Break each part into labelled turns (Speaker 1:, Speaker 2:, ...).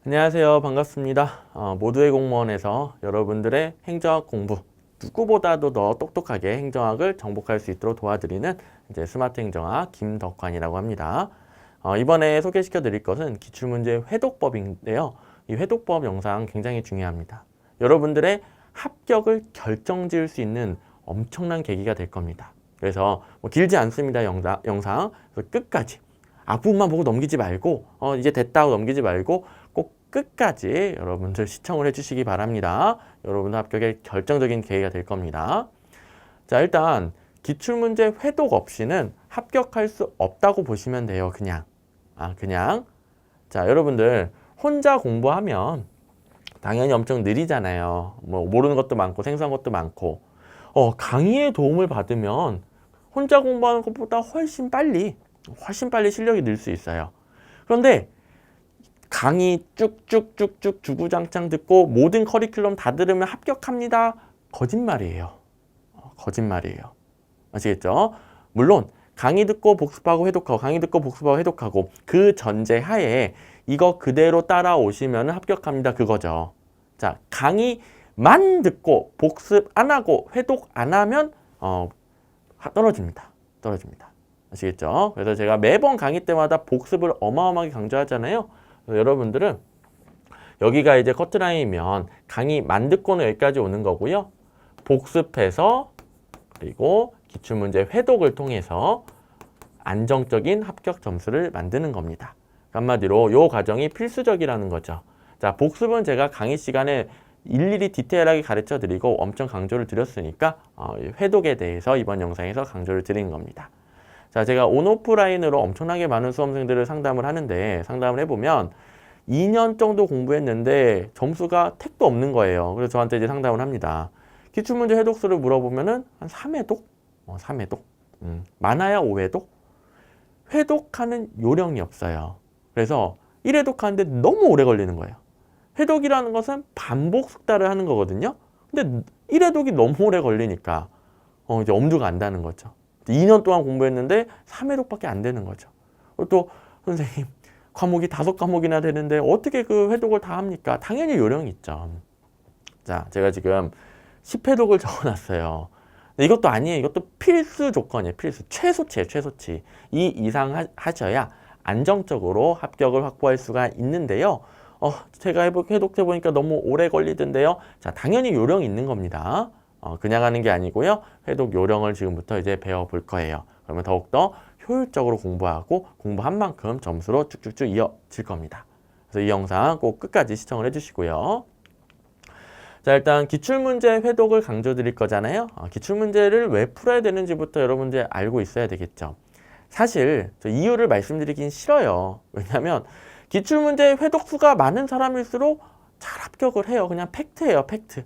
Speaker 1: 안녕하세요. 반갑습니다. 모두의 공무원에서 여러분들의 행정학 공부 누구보다도 더 똑똑하게 행정학을 정복할 수 있도록 도와드리는 이제 스마트 행정학 김덕환이라고 합니다. 이번에 소개시켜 드릴 것은 기출문제 회독법인데요. 이 회독법 영상 굉장히 중요합니다. 여러분들의 합격을 결정지을 수 있는 엄청난 계기가 될 겁니다. 그래서 길지 않습니다. 영상. 그래서 끝까지 앞부분만 보고 넘기지 말고 이제 됐다고 넘기지 말고 꼭 끝까지 여러분들 시청을 해주시기 바랍니다. 여러분 합격의 결정적인 계기가 될 겁니다. 자, 일단 기출문제 회독 없이는 합격할 수 없다고 보시면 돼요. 그냥. 자, 여러분들 혼자 공부하면 당연히 엄청 느리잖아요. 뭐 모르는 것도 많고 생소한 것도 많고 강의의 도움을 받으면 혼자 공부하는 것보다 훨씬 빨리 실력이 늘 수 있어요. 그런데 강의 쭉쭉쭉쭉 주구장창 듣고 모든 커리큘럼 다 들으면 합격합니다. 거짓말이에요. 거짓말이에요. 아시겠죠? 물론 강의 듣고 복습하고 회독하고 강의 듣고 복습하고 회독하고 그 전제하에 이거 그대로 따라오시면 합격합니다. 그거죠. 자, 강의만 듣고 복습 안 하고 회독 안 하면 떨어집니다. 아시겠죠? 그래서 제가 매번 강의 때마다 복습을 어마어마하게 강조하잖아요. 여러분들은 여기가 이제 커트라인이면 강의만 듣고는 여기까지 오는 거고요. 복습해서 그리고 기출문제 회독을 통해서 안정적인 합격 점수를 만드는 겁니다. 한마디로 이 과정이 필수적이라는 거죠. 자, 복습은 제가 강의 시간에 일일이 디테일하게 가르쳐 드리고 엄청 강조를 드렸으니까 회독에 대해서 이번 영상에서 강조를 드린 겁니다. 자, 제가 온오프라인으로 엄청나게 많은 수험생들을 상담을 하는데 상담을 해보면 2년 정도 공부했는데 점수가 택도 없는 거예요. 그래서 저한테 이제 상담을 합니다. 기출문제 회독수를 물어보면은 한 3회독? 3회독? 많아야 5회독? 회독하는 요령이 없어요. 그래서 1회독하는데 너무 오래 걸리는 거예요. 회독이라는 것은 반복 숙달을 하는 거거든요. 근데 1회독이 너무 오래 걸리니까 이제 엄두가 안 나는 거죠. 2년 동안 공부했는데 3회독밖에 안 되는 거죠. 또 선생님 과목이 5과목이나 되는데 어떻게 그 회독을 다 합니까? 당연히 요령이 있죠. 자, 제가 지금 10회독을 적어놨어요. 이것도 아니에요. 이것도 필수 조건이에요. 필수. 최소치예요. 최소치. 이 이상 하셔야 안정적으로 합격을 확보할 수가 있는데요. 제가 회독해보니까 너무 오래 걸리던데요. 자, 당연히 요령이 있는 겁니다. 그냥 하는 게 아니고요. 회독 요령을 지금부터 이제 배워볼 거예요. 그러면 더욱더 효율적으로 공부하고 공부한 만큼 점수로 쭉쭉쭉 이어질 겁니다. 그래서 이 영상 꼭 끝까지 시청을 해주시고요. 자, 일단 기출문제 회독을 강조 드릴 거잖아요. 기출문제를 왜 풀어야 되는지부터 여러분들 알고 있어야 되겠죠. 사실 저 이유를 말씀드리긴 싫어요. 왜냐하면 기출문제 회독수가 많은 사람일수록 잘 합격을 해요. 그냥 팩트예요. 팩트.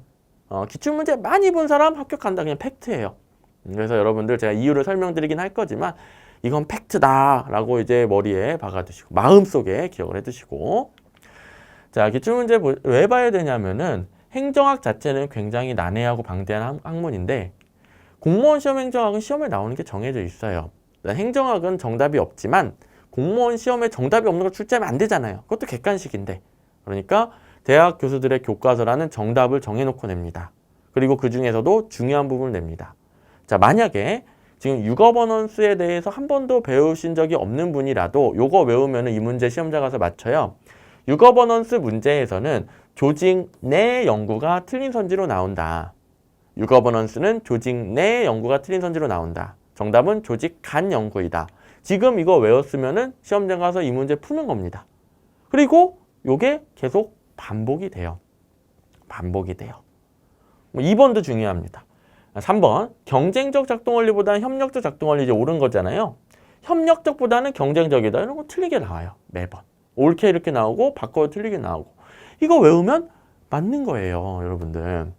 Speaker 1: 기출문제 많이 본 사람 합격한다. 그냥 팩트예요. 그래서 여러분들 제가 이유를 설명드리긴 할 거지만 이건 팩트다 라고 이제 머리에 박아두시고 마음속에 기억을 해두시고, 자, 기출문제 왜 봐야 되냐면은 행정학 자체는 굉장히 난해하고 방대한 학문인데 공무원 시험 행정학은 시험에 나오는 게 정해져 있어요. 행정학은 정답이 없지만 공무원 시험에 정답이 없는 걸 출제하면 안 되잖아요. 그것도 객관식인데. 그러니까 대학 교수들의 교과서라는 정답을 정해놓고 냅니다. 그리고 그 중에서도 중요한 부분을 냅니다. 자, 만약에 지금 육어버넌스에 대해서 한 번도 배우신 적이 없는 분이라도 요거 외우면 이 문제 시험장 가서 맞춰요. 육어버넌스 문제에서는 조직 내 연구가 틀린 선지로 나온다. 육어버넌스는 조직 내 연구가 틀린 선지로 나온다. 정답은 조직 간 연구이다. 지금 이거 외웠으면은 시험장 가서 이 문제 푸는 겁니다. 그리고 요게 계속 반복이 돼요. 2번도 중요합니다. 3번 경쟁적 작동 원리보다는 협력적 작동 원리 이제 옳은 거잖아요. 협력적보다는 경쟁적이다. 이런 거 틀리게 나와요. 매번. 옳게 이렇게 나오고 바꿔 틀리게 나오고. 이거 외우면 맞는 거예요. 여러분들.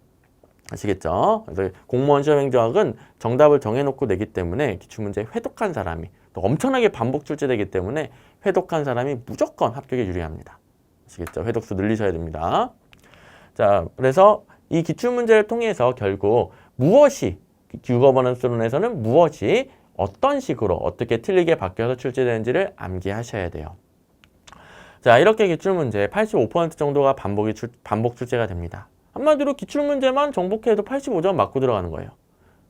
Speaker 1: 아시겠죠? 그래서 공무원 시험 행정학은 정답을 정해놓고 내기 때문에 기출문제 회독한 사람이 또 엄청나게 반복 출제되기 때문에 회독한 사람이 무조건 합격에 유리합니다. 아시겠죠? 회독수 늘리셔야 됩니다. 자, 그래서 이 기출문제를 통해서 결국 무엇이 육어버넌스론에서는 무엇이 어떤 식으로 어떻게 틀리게 바뀌어서 출제되는지를 암기하셔야 돼요. 자, 이렇게 기출문제 85% 정도가 반복 출제가 됩니다. 한마디로 기출문제만 정복해도 85점 맞고 들어가는 거예요.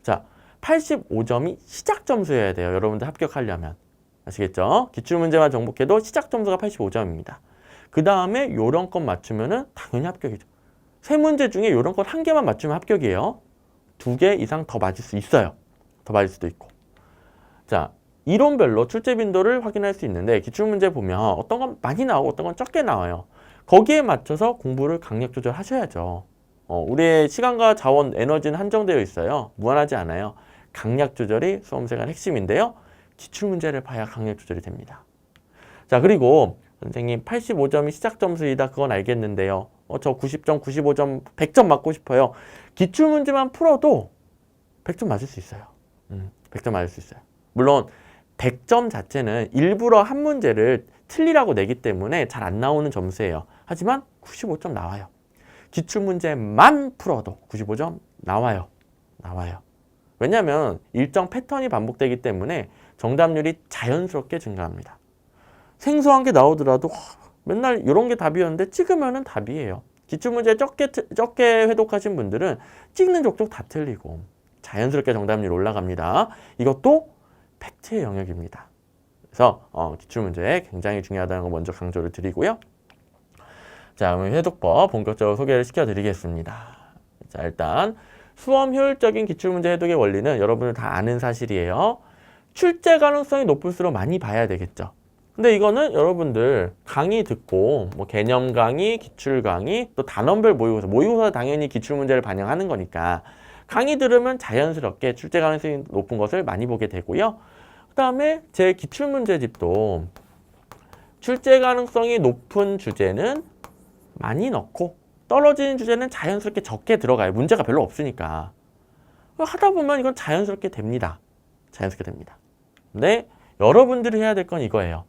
Speaker 1: 자, 85점이 시작 점수여야 돼요. 여러분들 합격하려면. 아시겠죠? 기출문제만 정복해도 시작 점수가 85점입니다. 그 다음에 요령껏 맞추면은 당연히 합격이죠. 세 문제 중에 요령껏 한 개만 맞추면 합격이에요. 2개 이상 더 맞을 수 있어요. 더 맞을 수도 있고. 자, 이론별로 출제 빈도를 확인할 수 있는데 기출문제 보면 어떤 건 많이 나오고 어떤 건 적게 나와요. 거기에 맞춰서 공부를 강약 조절하셔야죠. 우리의 시간과 자원, 에너지는 한정되어 있어요. 무한하지 않아요. 강약 조절이 수험생활 핵심인데요. 기출문제를 봐야 강약 조절이 됩니다. 자, 그리고 선생님 85점이 시작 점수이다. 그건 알겠는데요. 저 90점, 95점, 100점 맞고 싶어요. 기출문제만 풀어도 100점 맞을 수 있어요. 100점 맞을 수 있어요. 물론 100점 자체는 일부러 한 문제를 틀리라고 내기 때문에 잘 안 나오는 점수예요. 하지만 95점 나와요. 기출문제만 풀어도 95점 나와요. 왜냐하면 일정 패턴이 반복되기 때문에 정답률이 자연스럽게 증가합니다. 생소한 게 나오더라도 맨날 이런 게 답이었는데 찍으면은 답이에요. 기출문제 적게 회독하신 분들은 찍는 족족 다 틀리고 자연스럽게 정답률 올라갑니다. 이것도 팩트의 영역입니다. 그래서 기출문제 굉장히 중요하다는 거 먼저 강조를 드리고요. 자, 그럼 회독법 본격적으로 소개를 시켜드리겠습니다. 자, 일단 수험 효율적인 기출문제 해독의 원리는 여러분들 다 아는 사실이에요. 출제 가능성이 높을수록 많이 봐야 되겠죠. 근데 이거는 여러분들 강의 듣고 뭐 개념 강의, 기출 강의, 또 단원별 모의고사 당연히 기출문제를 반영하는 거니까 강의 들으면 자연스럽게 출제 가능성이 높은 것을 많이 보게 되고요. 그 다음에 제 기출문제집도 출제 가능성이 높은 주제는 많이 넣고 떨어지는 주제는 자연스럽게 적게 들어가요. 문제가 별로 없으니까. 하다 보면 이건 자연스럽게 됩니다. 근데 여러분들이 해야 될 건 이거예요.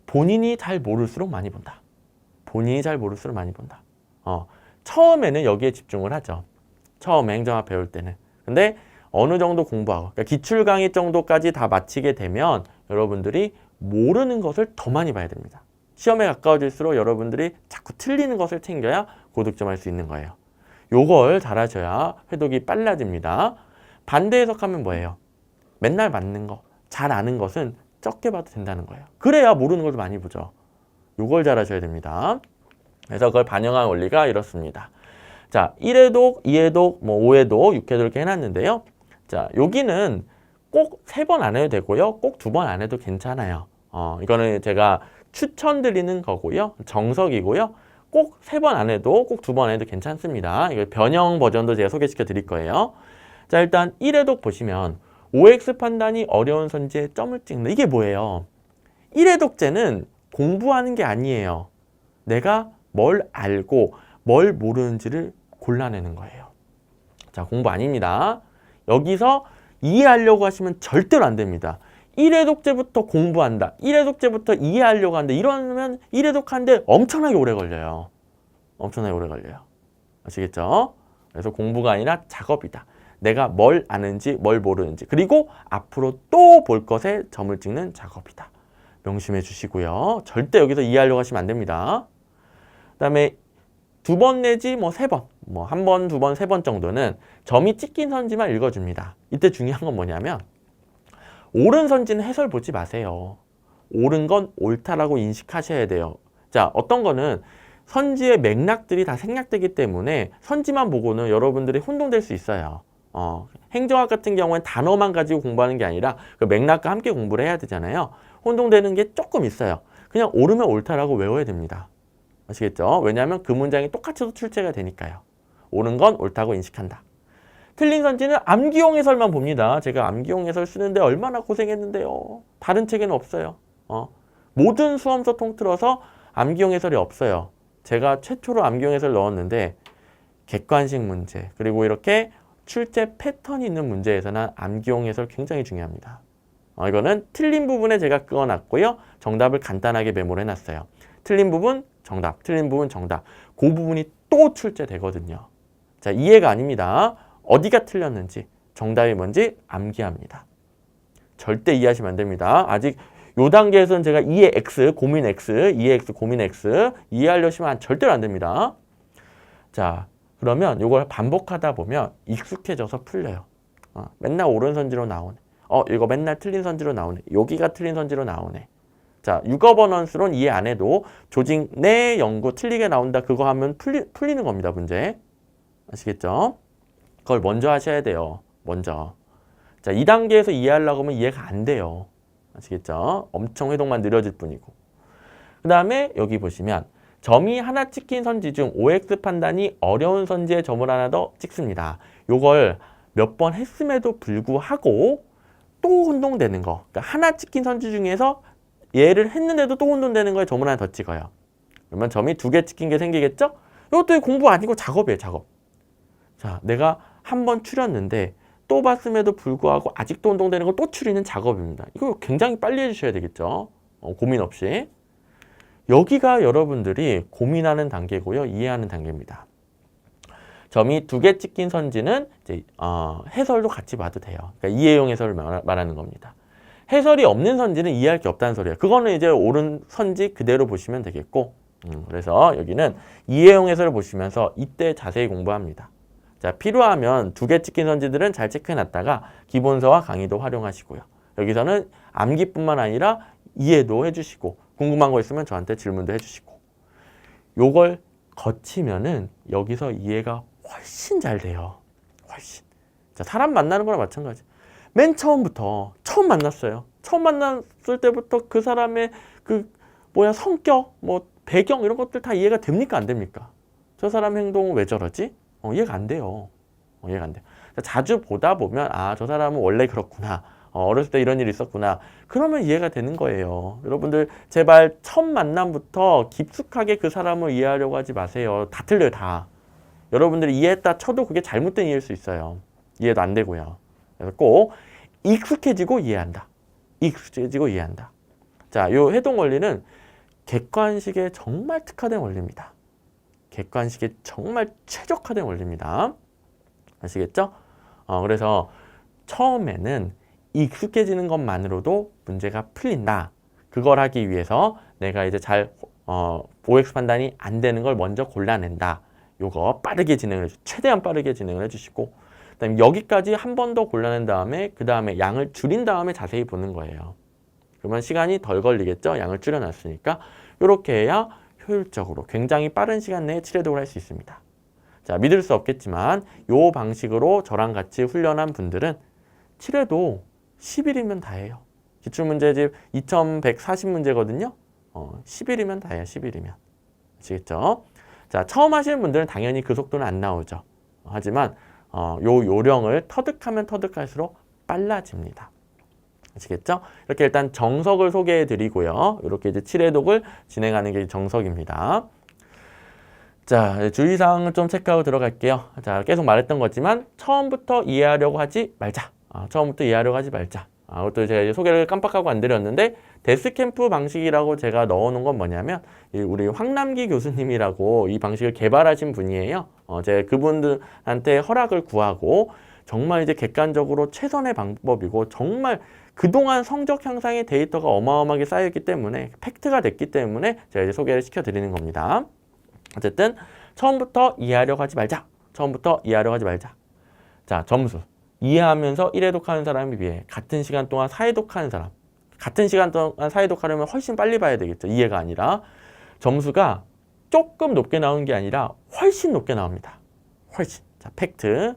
Speaker 1: 본인이 잘 모를수록 많이 본다. 처음에는 여기에 집중을 하죠. 처음에 행정학 배울 때는. 근데 어느 정도 공부하고 그러니까 기출 강의 정도까지 다 마치게 되면 여러분들이 모르는 것을 더 많이 봐야 됩니다. 시험에 가까워질수록 여러분들이 자꾸 틀리는 것을 챙겨야 고득점할 수 있는 거예요. 요걸 잘하셔야 회독이 빨라집니다. 반대 해석하면 뭐예요? 맨날 맞는 거, 잘 아는 것은 적게 봐도 된다는 거예요. 그래야 모르는 것도 많이 보죠. 요걸 잘하셔야 됩니다. 그래서 그걸 반영한 원리가 이렇습니다. 자, 1회독, 2회독, 5회독, 6회독 이렇게 해놨는데요. 자, 여기는 꼭 3번 안 해도 되고요. 꼭 2번 안 해도 괜찮아요. 이거는 제가 추천드리는 거고요. 정석이고요. 꼭 3번 안 해도 꼭 2번 안 해도 괜찮습니다. 이거 변형 버전도 제가 소개시켜 드릴 거예요. 자, 일단 1회독 보시면 OX 판단이 어려운 선지에 점을 찍는 이게 뭐예요? 1회독제는 공부하는 게 아니에요. 내가 뭘 알고 뭘 모르는지를 골라내는 거예요. 자, 공부 아닙니다. 여기서 이해하려고 하시면 절대로 안 됩니다. 1회독제부터 공부한다. 1회독제부터 이해하려고 한다. 이러면 1회독하는데 엄청나게 오래 걸려요. 아시겠죠? 그래서 공부가 아니라 작업이다. 내가 뭘 아는지 뭘 모르는지 그리고 앞으로 또 볼 것에 점을 찍는 작업이다. 명심해 주시고요. 절대 여기서 이해하려고 하시면 안 됩니다. 그 다음에 2번 내지 3번, 1번, 2번, 3번 정도는 점이 찍힌 선지만 읽어줍니다. 이때 중요한 건 뭐냐면 옳은 선지는 해설 보지 마세요. 옳은 건 옳다라고 인식하셔야 돼요. 자, 어떤 거는 선지의 맥락들이 다 생략되기 때문에 선지만 보고는 여러분들이 혼동될 수 있어요. 행정학 같은 경우는 단어만 가지고 공부하는 게 아니라 그 맥락과 함께 공부를 해야 되잖아요. 혼동되는 게 조금 있어요. 그냥 옳으면 옳다라고 외워야 됩니다. 아시겠죠? 왜냐하면 그 문장이 똑같이도 출제가 되니까요. 옳은 건 옳다고 인식한다. 틀린 선지는 암기용 해설만 봅니다. 제가 암기용 해설 쓰는데 얼마나 고생했는데요. 다른 책에는 없어요. 모든 수험서 통틀어서 암기용 해설이 없어요. 제가 최초로 암기용 해설 넣었는데 객관식 문제 그리고 이렇게 출제 패턴이 있는 문제에서는 암기용 해설 굉장히 중요합니다. 이거는 틀린 부분에 제가 끄어놨고요. 정답을 간단하게 메모를 해놨어요. 틀린 부분 정답, 틀린 부분 정답. 그 부분이 또 출제되거든요. 자, 이해가 아닙니다. 어디가 틀렸는지, 정답이 뭔지 암기합니다. 절대 이해하시면 안 됩니다. 아직 요 단계에서는 제가 2의 x, 고민 x, 2의 x, 고민 x 이해하려시면 절대로 안 됩니다. 자, 그러면 요걸 반복하다 보면 익숙해져서 풀려요. 맨날 옳은 선지로 나오네. 이거 맨날 틀린 선지로 나오네. 여기가 틀린 선지로 나오네. 자, 육어버넌스론 이해 안 해도 조직 내 연구 틀리게 나온다. 그거 하면 풀리는 겁니다, 문제. 아시겠죠? 그걸 먼저 하셔야 돼요. 먼저. 자, 2단계에서 이해하려고 하면 이해가 안 돼요. 아시겠죠? 엄청 회동만 느려질 뿐이고. 그 다음에 여기 보시면 점이 하나 찍힌 선지 중 OX 판단이 어려운 선지에 점을 하나 더 찍습니다. 요걸 몇 번 했음에도 불구하고 또 혼동되는 거. 그러니까 하나 찍힌 선지 중에서 얘를 했는데도 또 혼동되는 거에 점을 하나 더 찍어요. 그러면 점이 2개 찍힌 게 생기겠죠? 이것도 공부 아니고 작업이에요, 작업. 자, 내가 한 번 추렸는데 또 봤음에도 불구하고 아직도 혼동되는 걸 또 추리는 작업입니다. 이거 굉장히 빨리 해주셔야 되겠죠? 고민 없이. 여기가 여러분들이 고민하는 단계고요. 이해하는 단계입니다. 점이 2개 찍힌 선지는 이제 해설도 같이 봐도 돼요. 그러니까 이해용 해설을 말하는 겁니다. 해설이 없는 선지는 이해할 게 없다는 소리예요. 그거는 이제 옳은 선지 그대로 보시면 되겠고, 그래서 여기는 이해용 해설을 보시면서 이때 자세히 공부합니다. 자, 필요하면 2개 찍힌 선지들은 잘 체크해놨다가 기본서와 강의도 활용하시고요. 여기서는 암기뿐만 아니라 이해도 해주시고 궁금한 거 있으면 저한테 질문도 해주시고 요걸 거치면은 여기서 이해가 훨씬 잘 돼요. 훨씬. 자, 사람 만나는 거랑 마찬가지. 맨 처음부터 처음 만났어요. 처음 만났을 때부터 그 사람의 성격, 배경 이런 것들 다 이해가 됩니까? 안 됩니까? 저 사람 행동은 왜 저러지? 이해가 안 돼요. 이해가 안 돼요. 자주 보다 보면 저 사람은 원래 그렇구나. 어렸을 때 이런 일이 있었구나. 그러면 이해가 되는 거예요. 여러분들 제발 첫 만남부터 깊숙하게 그 사람을 이해하려고 하지 마세요. 다 틀려요, 다. 여러분들이 이해했다 쳐도 그게 잘못된 이해일 수 있어요. 이해도 안 되고요. 그래서 꼭 익숙해지고 이해한다. 익숙해지고 이해한다. 자, 요 해동 원리는 객관식에 정말 특화된 원리입니다. 객관식에 정말 최적화된 원리입니다. 아시겠죠? 그래서 처음에는 익숙해지는 것만으로도 문제가 풀린다. 그걸 하기 위해서 내가 이제 잘 OX 판단이 안 되는 걸 먼저 골라낸다. 요거 빠르게 최대한 빠르게 진행을 해주시고 그다음에 여기까지 한 번 더 골라낸 다음에 그 다음에 양을 줄인 다음에 자세히 보는 거예요. 그러면 시간이 덜 걸리겠죠? 양을 줄여놨으니까 이렇게 해야 효율적으로 굉장히 빠른 시간 내에 칠해독을 할 수 있습니다. 자, 믿을 수 없겠지만 이 방식으로 저랑 같이 훈련한 분들은 칠해도 10일이면 다 해요. 기출문제집 2140문제거든요. 10일이면 다 해요. 10일이면. 아시겠죠? 자, 처음 하시는 분들은 당연히 그 속도는 안 나오죠. 하지만 요 요령을 터득하면 터득할수록 빨라집니다. 아시겠죠? 이렇게 일단 정석을 소개해 드리고요. 이렇게 이제 칠해독을 진행하는 게 정석입니다. 자, 주의사항을 좀 체크하고 들어갈게요. 자, 계속 말했던 거지만 처음부터 이해하려고 하지 말자. 처음부터 이해하려고 하지 말자. 그것도 제가 이제 소개를 깜빡하고 안 드렸는데 데스캠프 방식이라고 제가 넣어놓은 건 뭐냐면 우리 황남기 교수님이라고 이 방식을 개발하신 분이에요. 제가 그분들한테 허락을 구하고 정말 이제 객관적으로 최선의 방법이고 정말 그동안 성적 향상의 데이터가 어마어마하게 쌓여있기 때문에 팩트가 됐기 때문에 제가 이제 소개를 시켜드리는 겁니다. 어쨌든 처음부터 이해하려고 하지 말자. 처음부터 이해하려고 하지 말자. 자, 점수. 이해하면서 1회독하는 사람에 비해 같은 시간 동안 4회독하는 사람. 같은 시간 동안 4회독하려면 훨씬 빨리 봐야 되겠죠. 이해가 아니라. 점수가 조금 높게 나오는 게 아니라 훨씬 높게 나옵니다. 훨씬. 자, 팩트.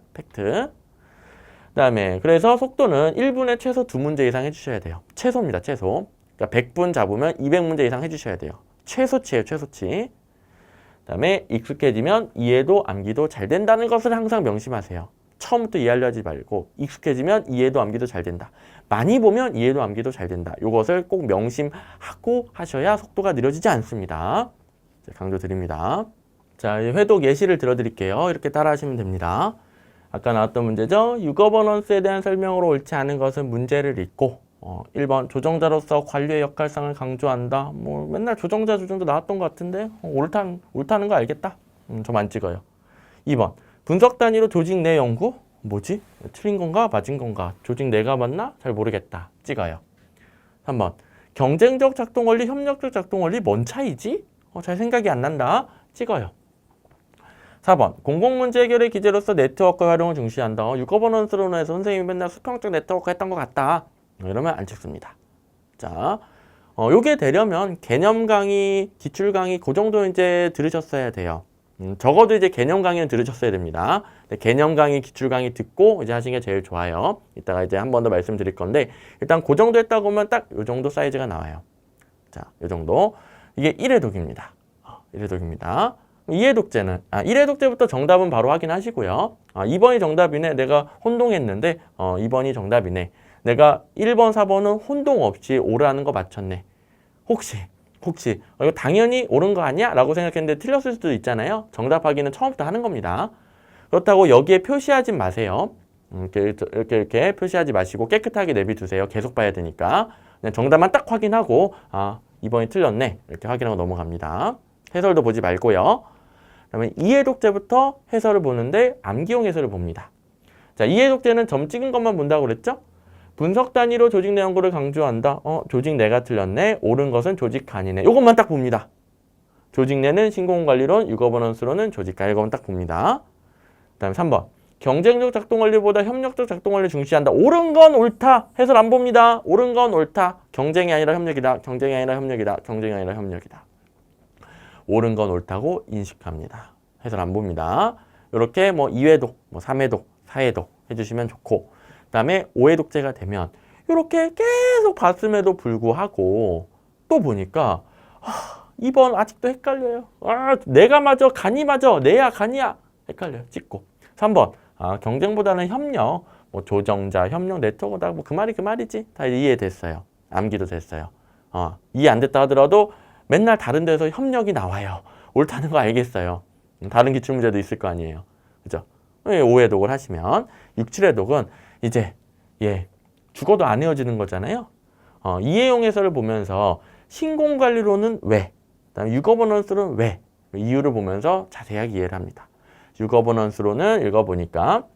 Speaker 1: 그다음에 그래서 속도는 1분에 최소 2문제 이상 해주셔야 돼요. 최소입니다. 최소. 그러니까 100분 잡으면 200문제 이상 해주셔야 돼요. 최소치예요. 최소치. 그다음에 익숙해지면 이해도 암기도 잘 된다는 것을 항상 명심하세요. 처음부터 이해하려 하지 말고 익숙해지면 이해도 암기도 잘 된다. 많이 보면 이해도 암기도 잘 된다. 이것을 꼭 명심하고 하셔야 속도가 느려지지 않습니다. 강조드립니다. 자, 회독 예시를 들어드릴게요. 이렇게 따라하시면 됩니다. 아까 나왔던 문제죠. 육어버넌스에 대한 설명으로 옳지 않은 것은 문제를 읽고 1번 조정자로서 관료의 역할상을 강조한다. 맨날 조정자 나왔던 것 같은데 옳다는 거 알겠다. 좀 안 찍어요. 2번 분석 단위로 조직 내 연구? 뭐지? 틀린 건가? 맞은 건가? 조직 내가 맞나? 잘 모르겠다. 찍어요. 3번 경쟁적 작동 원리, 협력적 작동 원리 뭔 차이지? 잘 생각이 안 난다. 찍어요. 4번. 공공문제 해결의 기제로서 네트워크 활용을 중시한다. 유거버넌스로는 해서 선생님이 맨날 수평적 네트워크 했던 것 같다. 이러면 안 찍습니다. 자, 요게 되려면 개념 강의, 기출 강의 그 정도 이제 들으셨어야 돼요. 적어도 이제 개념 강의는 들으셨어야 됩니다. 개념 강의, 기출 강의 듣고 이제 하시는 게 제일 좋아요. 이따가 이제 한 번 더 말씀드릴 건데 일단 그 정도 했다고 하면 딱 요 정도 사이즈가 나와요. 자, 요 정도. 이게 1회 독입니다. 1회 독입니다. 2회 독재는 1회 독재부터 정답은 바로 확인하시고요. 2번이 정답이네. 내가 혼동했는데 2번이 정답이네. 내가 1번, 4번은 혼동 없이 오라는 거 맞췄네. 혹시 이거 당연히 옳은 거 아니야? 라고 생각했는데 틀렸을 수도 있잖아요. 정답 확인은 처음부터 하는 겁니다. 그렇다고 여기에 표시하지 마세요. 이렇게 표시하지 마시고 깨끗하게 내비두세요. 계속 봐야 되니까. 그냥 정답만 딱 확인하고 2번이 틀렸네. 이렇게 확인하고 넘어갑니다. 해설도 보지 말고요. 그다음에 이해 독재부터 해설을 보는데 암기용 해설을 봅니다. 자, 이해 독재는 점 찍은 것만 본다고 그랬죠? 분석 단위로 조직 내 연구를 강조한다. 조직 내가 틀렸네. 옳은 것은 조직 간이네. 이것만 딱 봅니다. 조직 내는 신공관리론, 유거버넌스론은 조직 간. 이것만 딱 봅니다. 그다음에 3번. 경쟁적 작동 원리보다 협력적 작동 원리 중시한다. 옳은 건 옳다. 해설 안 봅니다. 옳은 건 옳다. 경쟁이 아니라 협력이다. 경쟁이 아니라 협력이다. 경쟁이 아니라 협력이다. 옳은 건 옳다고 인식합니다. 해설 안 봅니다. 이렇게 뭐 2회독, 뭐 3회독, 4회독 해주시면 좋고, 그 다음에 5회 독재가 되면 이렇게 계속 봤음에도 불구하고 또 보니까 2번 아직도 헷갈려요. 내가 맞아, 간이 맞아, 내야 간이야. 헷갈려요. 찍고. 3번 경쟁보다는 협력, 뭐 조정자, 협력, 네트워크다. 뭐 그 말이지. 다 이해됐어요. 암기도 됐어요. 이해 안 됐다 하더라도 맨날 다른 데서 협력이 나와요. 옳다는 거 알겠어요. 다른 기출문제도 있을 거 아니에요. 그죠? 5회독을 하시면 6, 7회독은 이제 죽어도 안 헤어지는 거잖아요. 이해용 해설을 보면서 신공관리론은 왜? 그다음에 유거버넌스론은 왜? 이유를 보면서 자세하게 이해를 합니다. 유거버넌스론은 읽어보니까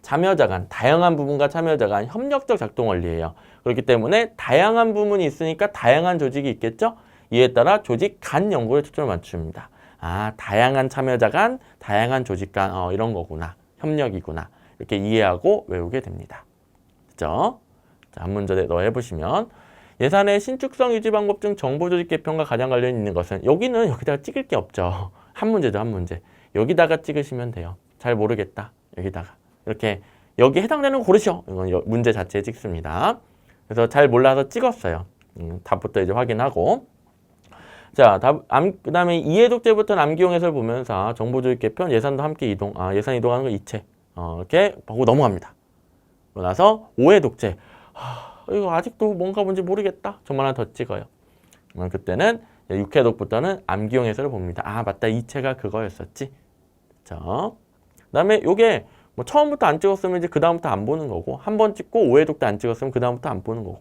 Speaker 1: 참여자 간, 다양한 부분과 참여자 간 협력적 작동 원리예요. 그렇기 때문에 다양한 부분이 있으니까 다양한 조직이 있겠죠? 이에 따라 조직 간 연구에 초점을 맞춥니다. 다양한 참여자 간, 다양한 조직 간 이런 거구나. 협력이구나. 이렇게 이해하고 외우게 됩니다. 그죠? 자, 한 문제 더 해보시면 예산의 신축성 유지 방법 중 정보 조직 개편과 가장 관련 있는 것은 여기는 여기다가 찍을 게 없죠. 한 문제죠, 한 문제. 여기다가 찍으시면 돼요. 잘 모르겠다. 여기다가. 이렇게 여기 해당되는 거 고르셔. 이건 문제 자체에 찍습니다. 그래서 잘 몰라서 찍었어요. 답부터 이제 확인하고. 자, 그 다음에 이해 독재부터 암기용 해설 보면서 정보 조직 개편, 예산도 함께 이동. 예산 이동하는 거 이체. 이렇게 보고 넘어갑니다. 그러고 나서 5회 독재. 이거 아직도 뭔가 뭔지 모르겠다. 정말 하나 더 찍어요. 그때는 6회독부터는 암기용 해설을 봅니다. 맞다. 이체가 그거였었지. 자, 그 다음에 요게 뭐 처음부터 안 찍었으면 이제 그 다음부터 안 보는 거고, 한 번 찍고 5회독도 안 찍었으면 그 다음부터 안 보는 거고.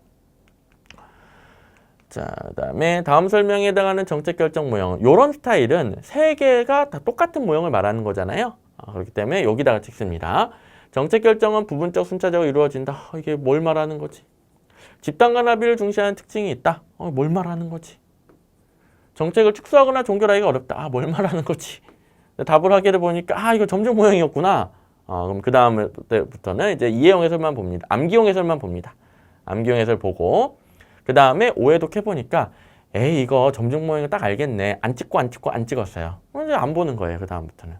Speaker 1: 자, 그 다음에 다음 설명에 해당하는 정책 결정 모형. 요런 스타일은 세 개가 다 똑같은 모형을 말하는 거잖아요. 그렇기 때문에 여기다가 찍습니다. 정책 결정은 부분적 순차적으로 이루어진다. 이게 뭘 말하는 거지? 집단 간 합의를 중시하는 특징이 있다. 뭘 말하는 거지? 정책을 축소하거나 종결하기가 어렵다. 뭘 말하는 거지? 답을 하게 보니까 이거 점정 모형이었구나. 그럼 그 다음부터는 이제 이해용 해설만 봅니다. 암기용 해설만 봅니다. 암기용 해설 보고 그 다음에 5회독 해보니까 이거 점정 모형을 딱 알겠네. 안 찍었어요. 이제 안 보는 거예요. 그 다음부터는.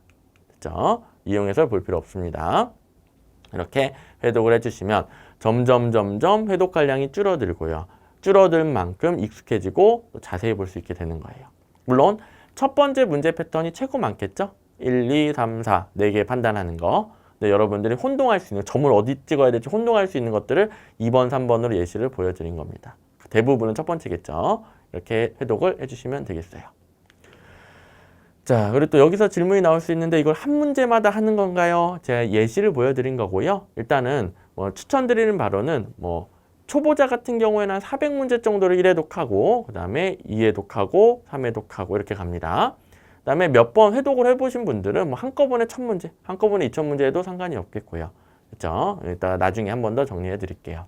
Speaker 1: 그죠? 이해용 해설 볼 필요 없습니다. 이렇게 회독을 해주시면 점점 회독 관량이 줄어들고요. 줄어들 만큼 익숙해지고 자세히 볼 수 있게 되는 거예요. 물론 첫 번째 문제 패턴이 최고 많겠죠? 1, 2, 3, 4, 4개 판단하는 거. 근데 여러분들이 혼동할 수 있는, 점을 어디 찍어야 될지 혼동할 수 있는 것들을 2번, 3번으로 예시를 보여드린 겁니다. 대부분은 첫 번째겠죠? 이렇게 회독을 해주시면 되겠어요. 자, 그리고 또 여기서 질문이 나올 수 있는데 이걸 한 문제마다 하는 건가요? 제가 예시를 보여드린 거고요. 일단은 추천드리는 바로는 초보자 같은 경우에는 한 400문제 정도를 1회독하고 그 다음에 2회독하고 3회독하고 이렇게 갑니다. 그 다음에 몇 번 회독을 해보신 분들은 한꺼번에 1000문제, 한꺼번에 2000문제 해도 상관이 없겠고요. 그렇죠? 이따 나중에 한 번 더 정리해 드릴게요.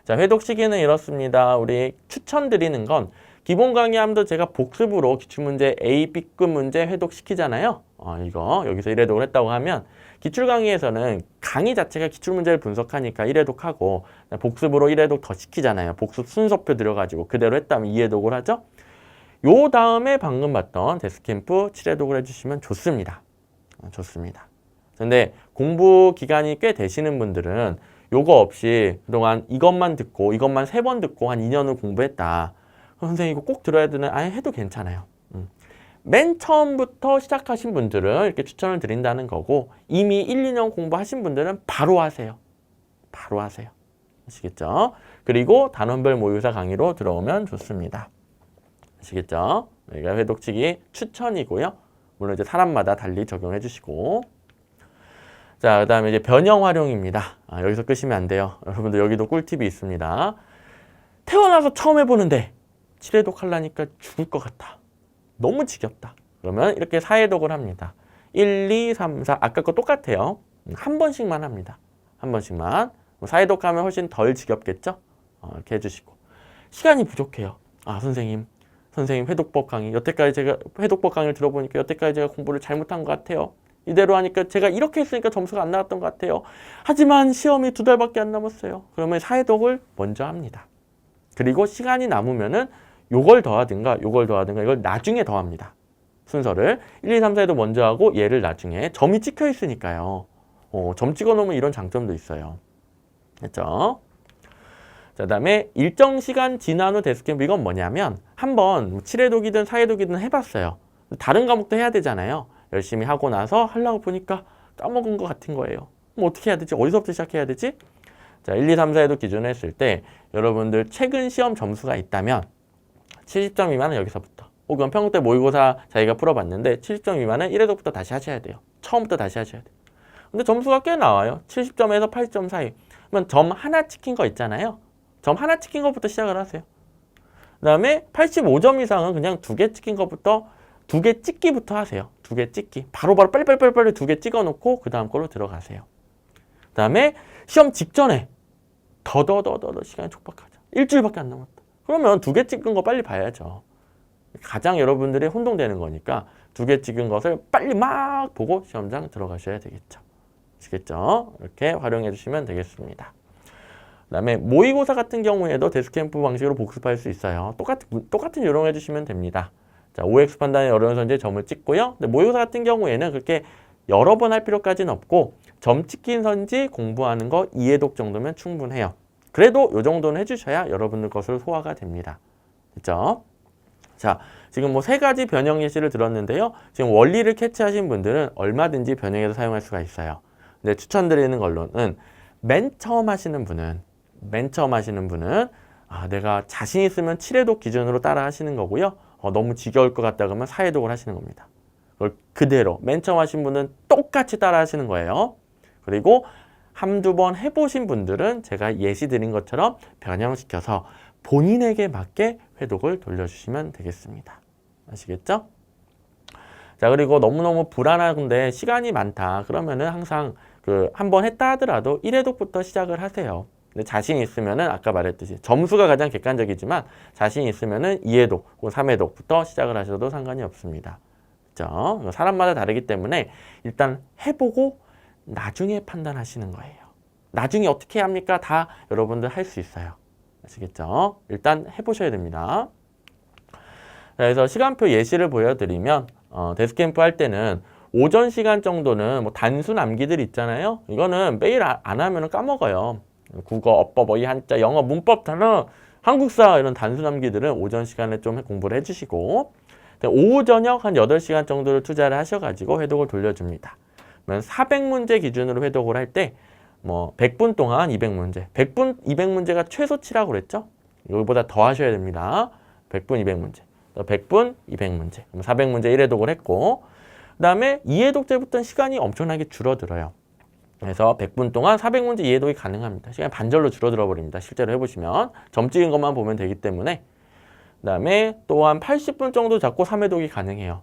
Speaker 1: 자, 회독 시기는 이렇습니다. 우리 추천드리는 건 기본 강의하면서 제가 복습으로 기출문제 A, B급 문제 회독시키잖아요. 이거 여기서 1회독을 했다고 하면 기출 강의에서는 강의 자체가 기출문제를 분석하니까 1회독하고 복습으로 1회독 더 시키잖아요. 복습 순서표 들여가지고 그대로 했다면 2회독을 하죠. 요 다음에 방금 봤던 데스캠프 7회독을 해주시면 좋습니다. 좋습니다. 근데 공부 기간이 꽤 되시는 분들은 요거 없이 그동안 이것만 듣고 이것만 3번 듣고 한 2년을 공부했다. 선생님 이거 꼭 들어야 되는 아예 해도 괜찮아요. 맨 처음부터 시작하신 분들은 이렇게 추천을 드린다는 거고 이미 1, 2년 공부하신 분들은 바로 하세요. 바로 하세요. 아시겠죠? 그리고 단원별 모의고사 강의로 들어오면 좋습니다. 아시겠죠? 여기가 회독치기 추천이고요. 물론 이제 사람마다 달리 적용해 주시고 자, 그 다음에 이제 변형 활용입니다. 여기서 끄시면 안 돼요. 여러분들 여기도 꿀팁이 있습니다. 태어나서 처음 해보는데 7회독 하려니까 죽을 것 같아. 너무 지겹다. 그러면 이렇게 4회독을 합니다. 1, 2, 3, 4 아까 거 똑같아요. 한 번씩만 합니다. 한 번씩만. 4회독 하면 훨씬 덜 지겹겠죠? 이렇게 해주시고 시간이 부족해요. 선생님 회독법 강의 여태까지 제가 회독법 강의를 들어보니까 여태까지 제가 공부를 잘못한 것 같아요. 이대로 하니까 제가 이렇게 했으니까 점수가 안 나왔던 것 같아요. 하지만 시험이 2달밖에 안 남았어요. 그러면 4회독을 먼저 합니다. 그리고 시간이 남으면은 요걸 더하든가 이걸 나중에 더합니다. 순서를 1, 2, 3, 4회독 먼저 하고 얘를 나중에 점이 찍혀 있으니까요. 점 찍어 놓으면 이런 장점도 있어요. 됐죠? 자, 그다음에 일정 시간 지난 후 데스캠프 이건 뭐냐면 한번 7회독이든 4회독이든 해봤어요. 다른 과목도 해야 되잖아요. 열심히 하고 나서 하려고 보니까 까먹은 것 같은 거예요. 뭐 어떻게 해야 되지? 어디서부터 시작해야 되지? 자, 1, 2, 3, 4회독 기준으로 했을 때 여러분들 최근 시험 점수가 있다면 70점 미만은 여기서부터 혹은 평균 모의고사 자기가 풀어봤는데 70점 미만은 1회독부터 다시 하셔야 돼요. 처음부터 다시 하셔야 돼요. 근데 점수가 꽤 나와요. 70점에서 80점 사이. 그러면 점 하나 찍힌 거 있잖아요. 점 하나 찍힌 것부터 시작을 하세요. 그 다음에 85점 이상은 그냥 2개 찍힌 것부터 2개 찍기부터 하세요. 2개 찍기. 바로바로 빨리빨리 2개 찍어놓고 그 다음 걸로 들어가세요. 그 다음에 시험 직전에 더 시간이 촉박하죠. 일주일밖에 안 남았다. 그러면 2개 찍은 거 빨리 봐야죠. 가장 여러분들이 혼동되는 거니까 2개 찍은 것을 빨리 막 보고 시험장 들어가셔야 되겠죠. 아시겠죠? 이렇게 활용해 주시면 되겠습니다. 그 다음에 모의고사 같은 경우에도 데스캠프 방식으로 복습할 수 있어요. 똑같은 요령 해주시면 됩니다. 자, OX 판단의 어려운 선지에 점을 찍고요. 근데 모의고사 같은 경우에는 그렇게 여러 번 할 필요까지는 없고 점 찍힌 선지 공부하는 거 2회독 정도면 충분해요. 그래도 이 정도는 해주셔야 여러분들 것으로 소화가 됩니다. 됐죠? 자, 지금 뭐 3가지 변형 예시를 들었는데요. 지금 원리를 캐치하신 분들은 얼마든지 변형해서 사용할 수가 있어요. 근데 추천드리는 걸로는 맨 처음 하시는 분은 내가 자신 있으면 7회독 기준으로 따라 하시는 거고요. 너무 지겨울 것 같다 그러면 4회독을 하시는 겁니다. 그걸 그대로 맨 처음 하신 분은 똑같이 따라 하시는 거예요. 그리고 한두 번 해보신 분들은 제가 예시 드린 것처럼 변형시켜서 본인에게 맞게 회독을 돌려주시면 되겠습니다. 아시겠죠? 자, 그리고 너무너무 불안한데 시간이 많다. 그러면은 항상 한 번 했다 하더라도 1회독부터 시작을 하세요. 근데 자신 있으면은 아까 말했듯이 점수가 가장 객관적이지만 자신 있으면은 2회독 혹은 3회독부터 시작을 하셔도 상관이 없습니다. 그렇죠? 사람마다 다르기 때문에 일단 해보고 나중에 판단하시는 거예요. 나중에 어떻게 합니까? 다 여러분들 할 수 있어요. 아시겠죠? 일단 해보셔야 됩니다. 그래서 시간표 예시를 보여드리면 데스캠프 할 때는 오전 시간 정도는 뭐 단순 암기들 있잖아요. 이거는 매일 안 하면 까먹어요. 국어, 어법, 어휘, 한자, 영어, 문법, 단어, 한국사 이런 단순 암기들은 오전 시간에 좀 공부를 해주시고 오후 저녁 한 8시간 정도를 투자를 하셔가지고 회독을 돌려줍니다. 그러면 400문제 기준으로 회독을 할 때 뭐 100분 동안 200문제, 100분 200문제가 최소치라고 그랬죠? 여기보다 더 하셔야 됩니다. 100분 200문제, 100분 200문제, 그럼 400문제 1회독을 했고 그 다음에 2회독제부터는 시간이 엄청나게 줄어들어요. 그래서 100분 동안 400문제 2회독이 가능합니다. 시간이 반절로 줄어들어 버립니다. 실제로 해보시면 점 찍은 것만 보면 되기 때문에 그 다음에 또한 80분 정도 잡고 3회독이 가능해요.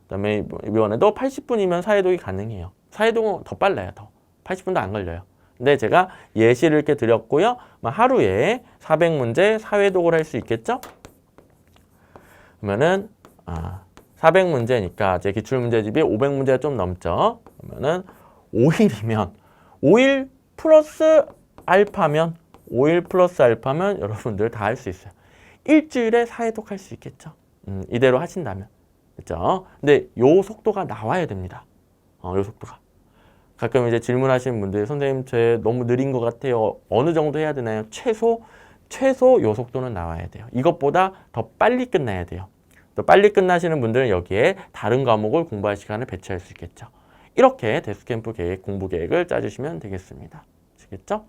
Speaker 1: 그 다음에 이번에도 80분이면 4회독이 가능해요. 4회독은 더 빨라요. 더 80분도 안 걸려요. 근데 제가 예시를 이렇게 드렸고요. 하루에 400문제 사회독을 할 수 있겠죠? 그러면은 400문제니까 제 기출문제집이 500문제가 좀 넘죠. 그러면은 5일이면 5일 플러스 알파면 5일 플러스 알파면 여러분들 다 할 수 있어요. 일주일에 사회독 할 수 있겠죠. 이대로 하신다면. 그렇죠? 근데 요 속도가 나와야 됩니다. 요 속도가. 가끔 이제 질문하시는 분들이 선생님 제 너무 느린 것 같아요. 어느 정도 해야 되나요? 최소 요 속도는 나와야 돼요. 이것보다 더 빨리 끝나야 돼요. 또 빨리 끝나시는 분들은 여기에 다른 과목을 공부할 시간을 배치할 수 있겠죠. 이렇게 데스캠프 계획, 공부 계획을 짜주시면 되겠습니다. 아시겠죠?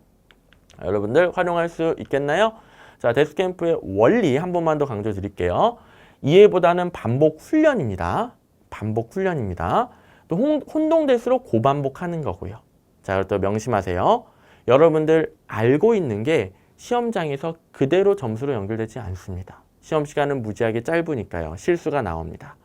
Speaker 1: 여러분들 활용할 수 있겠나요? 자, 데스캠프의 원리 한 번만 더 강조 드릴게요. 이해보다는 반복 훈련입니다. 반복 훈련입니다. 또 혼동될수록 고반복하는 거고요. 자, 또 명심하세요. 여러분들 알고 있는 게 시험장에서 그대로 점수로 연결되지 않습니다. 시험 시간은 무지하게 짧으니까요. 실수가 나옵니다.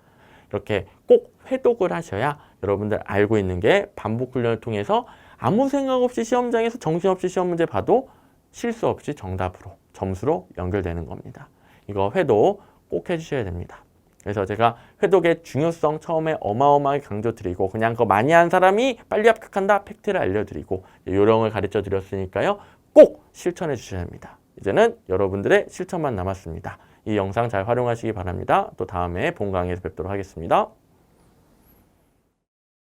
Speaker 1: 이렇게 꼭 회독을 하셔야 여러분들 알고 있는 게 반복 훈련을 통해서 아무 생각 없이 시험장에서 정신없이 시험 문제 봐도 실수 없이 정답으로, 점수로 연결되는 겁니다. 이거 회독 꼭 해주셔야 됩니다. 그래서 제가 회독의 중요성 처음에 어마어마하게 강조드리고 그냥 그거 많이 한 사람이 빨리 합격한다 팩트를 알려드리고 요령을 가르쳐 드렸으니까요. 꼭 실천해 주셔야 합니다. 이제는 여러분들의 실천만 남았습니다. 이 영상 잘 활용하시기 바랍니다. 또 다음에 본 강의에서 뵙도록 하겠습니다.